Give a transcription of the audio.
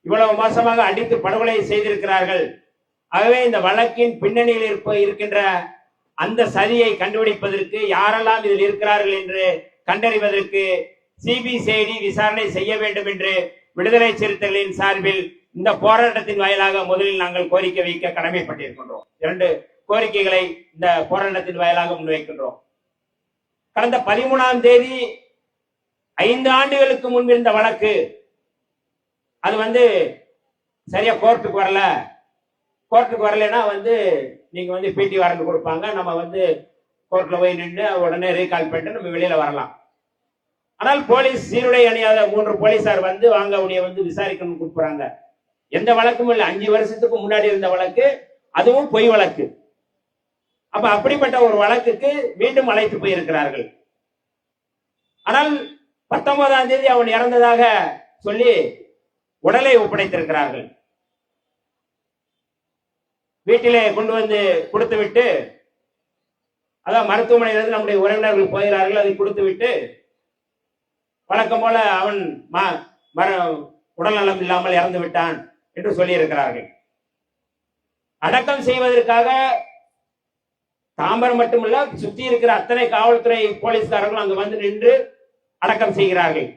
இவ்வளவு மோசமாக அடித்து படுகொலை செய்திருக்கிறார்கள். ஆகவே இந்த வழக்கின் பின்னணியில் இருக்கின்ற அந்த சதியை கண்டுபிடிப்பதற்கு யாரெல்லாம் இதில் இருக்கிறார்கள் என்று கண்டறிவதற்கு சிபிசிஐடி விசாரணை செய்ய வேண்டும் என்று விடுதலை சிறுத்தைகளின் சார்பில் இந்த போராட்டத்தின் வாயிலாக முதலில் நாங்கள் கோரிக்கை வைக்க கடமைப்பட்டிருக்கின்றோம். 2 கோரிக்கைகளை இந்த போராட்டத்தின் வாயிலாக முன்வைக்கின்றோம். கடந்த 13ஆம் தேதி 5 ஆண்டுகளுக்கு முன்பு இருந்த வழக்கு, அது சரியா கோர்ட்டுக்கு வரல. கோர்ட்டுக்கு வரலன்னா நீங்க பிடி வாரண்ட் கொடுப்பாங்க. நம்ம கோர்ட்ல போய் நின்று உடனே ரீகால் பண்ணிட்டு நம்ம வெளியில வரலாம். ஆனால் போலீஸ் சீருடை அணியாத 3 போலீசார் வாங்க உடைய விசாரிக்கணும்னு கூப்பிடுறாங்க. எந்த வழக்கும் இல்லை. 5 வருஷத்துக்கு முன்னாடி இருந்த வழக்கு, அதுவும் பொய் வழக்கு. அப்ப அப்படிப்பட்ட ஒரு வழக்குக்கு மீண்டும் அழைத்து போயிருக்கிறார்கள். ஆனால் 19ஆம் தேதி அவன் இறந்ததாக சொல்லி உடலை ஒப்படைத்திருக்கிறார்கள். வீட்டிலே கொண்டு கொடுத்து விட்டு, அதான் மருத்துவமனையிலிருந்து நம்முடைய உறவினர்கள் போகிறார்கள். அதை கொடுத்து விட்டு வழக்கம் போல அவன் உடல்நலம் இல்லாமல் இறந்து விட்டான் என்று சொல்லி இருக்கிறார்கள். அடக்கம் செய்வதற்காக தாம்பரம் மட்டுமல்ல, சுற்றி இருக்கிற அத்தனை காவல்துறை போலீஸ்காரர்களும் அங்கு நின்று அடக்கம் செய்கிறார்கள்.